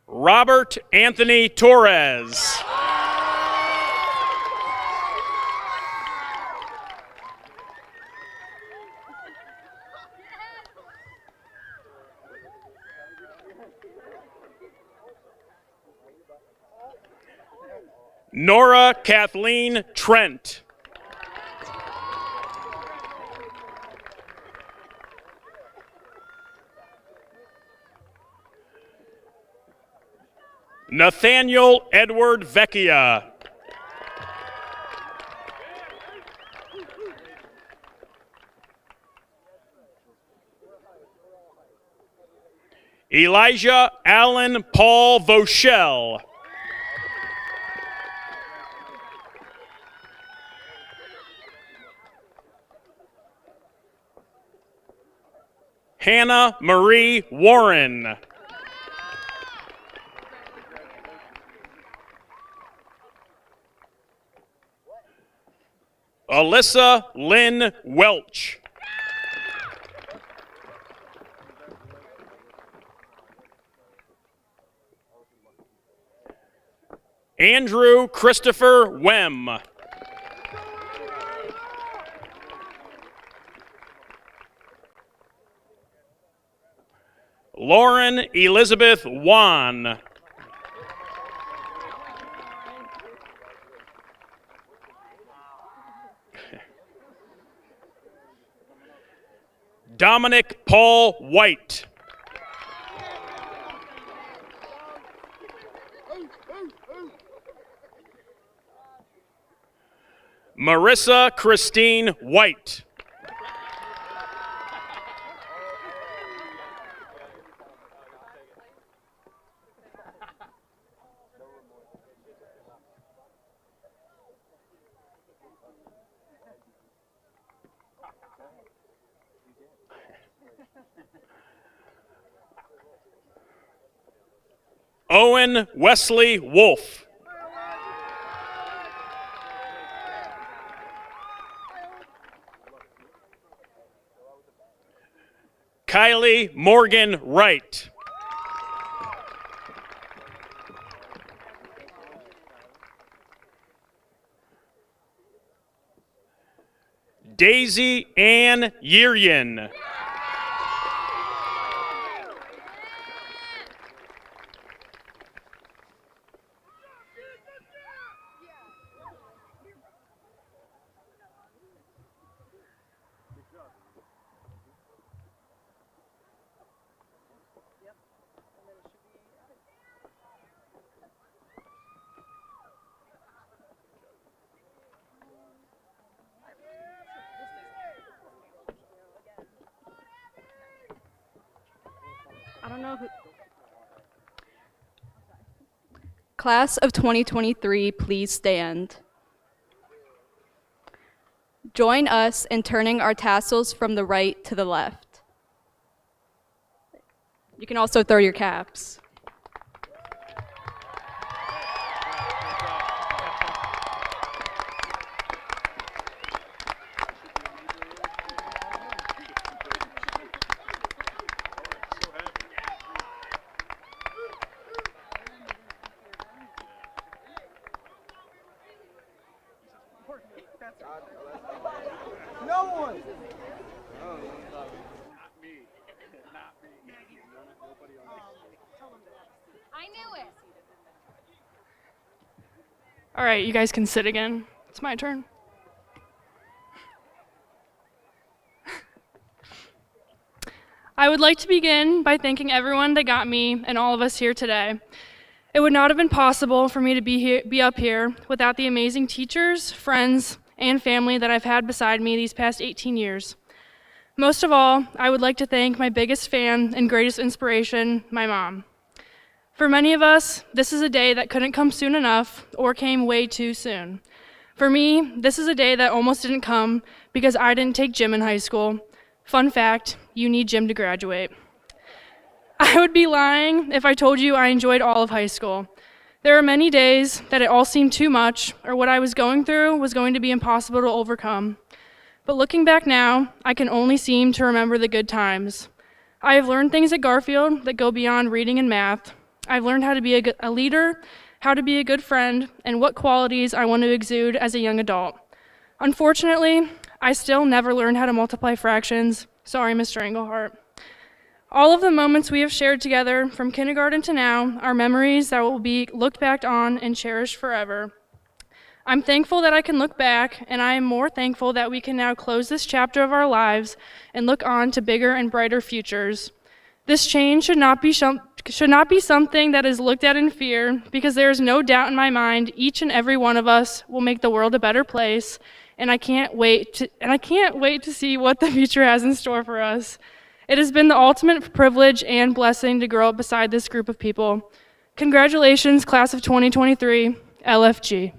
Robert Anthony Torres. Nora Kathleen Trent. Nathaniel Edward Vecchia. Elijah Allen Paul Voschel. Hannah Marie Warren. Alyssa Lynn Welch. Andrew Christopher Wem. Lauren Elizabeth Wan. Dominic Paul White. Marissa Christine White. Owen Wesley Wolf. Kylie Morgan Wright. Daisy Ann Yerian. I don't know who. Class of 2023, please stand. Join us in turning our tassels from the right to the left. You can also throw your caps. All right, you guys can sit again. It's my turn. I would like to begin by thanking everyone that got me and all of us here today. It would not have been possible for me to be up here without the amazing teachers, friends, and family that I've had beside me these past 18 years. Most of all, I would like to thank my biggest fan and greatest inspiration, my mom. For many of us, this is a day that couldn't come soon enough or came way too soon. For me, this is a day that almost didn't come because I didn't take gym in high school. Fun fact, you need gym to graduate. I would be lying if I told you I enjoyed all of high school. There are many days that it all seemed too much, or what I was going through was going to be impossible to overcome. But looking back now, I can only seem to remember the good times. I have learned things at Garfield that go beyond reading and math. I've learned how to be a leader, how to be a good friend, and what qualities I want to exude as a young adult. Unfortunately, I still never learned how to multiply fractions. Sorry, Mr. Englehart. All of the moments we have shared together from kindergarten to now are memories that will be looked back on and cherished forever. I'm thankful that I can look back, and I am more thankful that we can now close this chapter of our lives and look on to bigger and brighter futures. This change should not be something that is looked at in fear, because there is no doubt in my mind each and every one of us will make the world a better place, and I can't wait to see what the future has in store for us. It has been the ultimate privilege and blessing to grow up beside this group of people. Congratulations, class of 2023, LFG.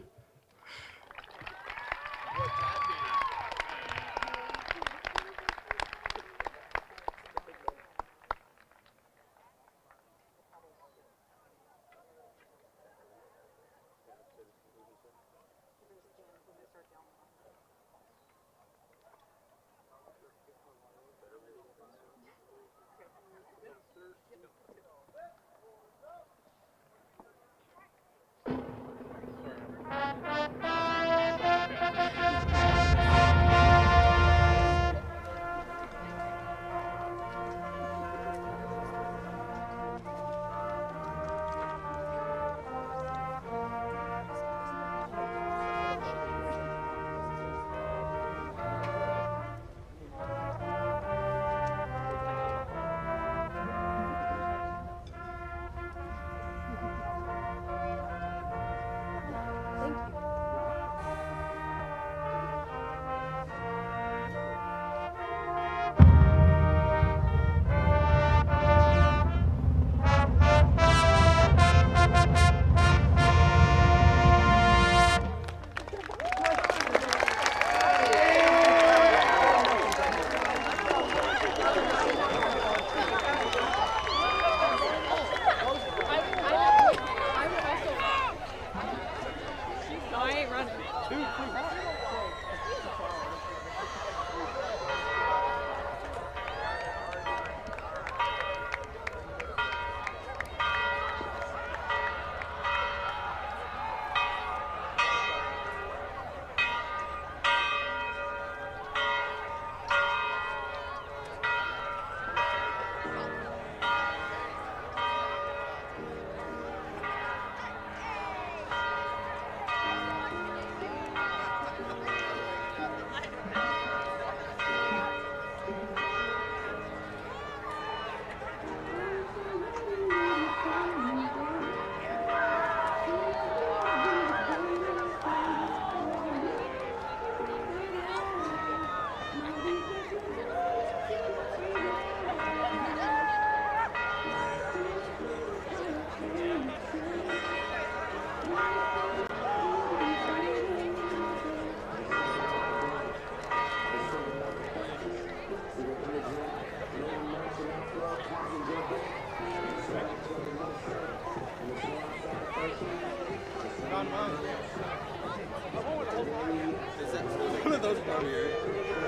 One of those over here.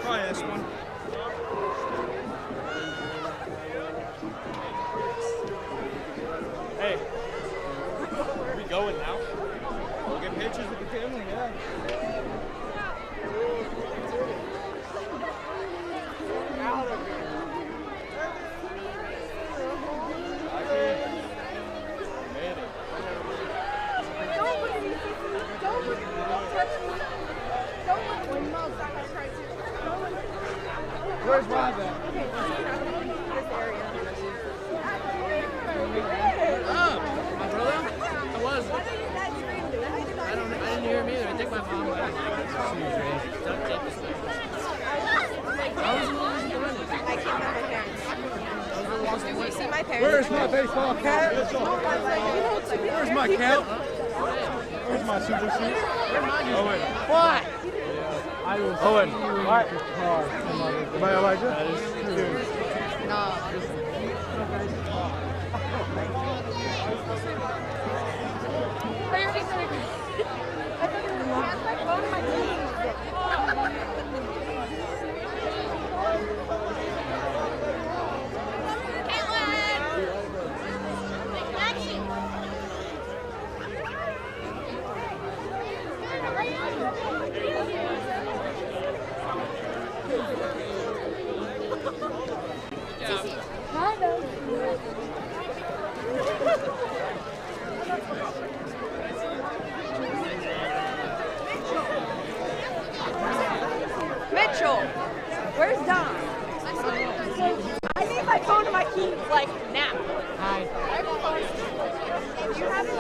Probably this one. Hey, are we going now? We'll get pictures with the family, yeah. Out of here. Where's Rob at? My brother? I was. I didn't hear him either. I think my mom left. Duct tape is there. I came with my parents. Did we see my parents? Where's my baseball cap? Where's my cap? Where's my super suit? Owen. What? Owen. What? Am I Elijah? That is true. No. Mitchell, where's Don? I need my phone and my keys, like, now. Hi. You have it,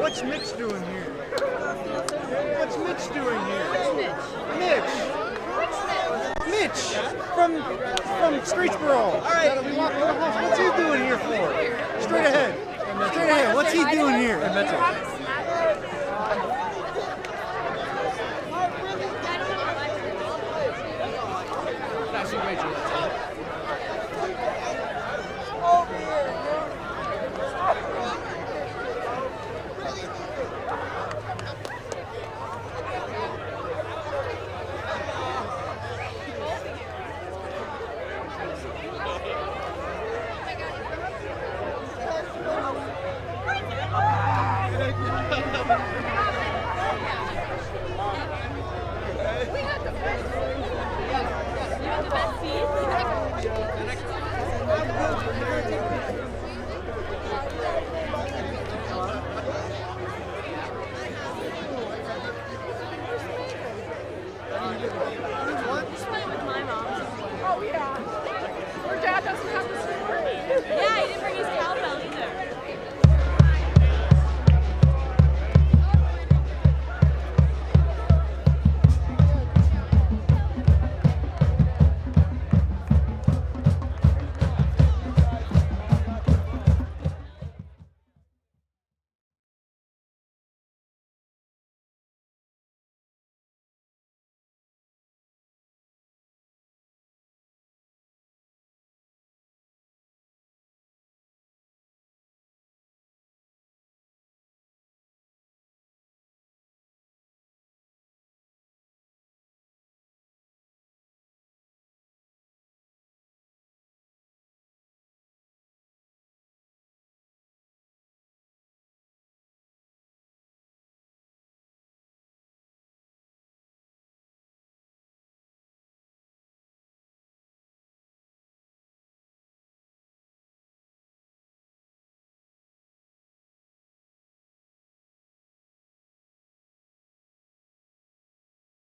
What's Mitch doing here? What's Mitch doing here? Mitch. Mitch from Streetsboro. All right. What's he doing here for? Straight ahead. Straight ahead. What's he doing here? You have the best seat.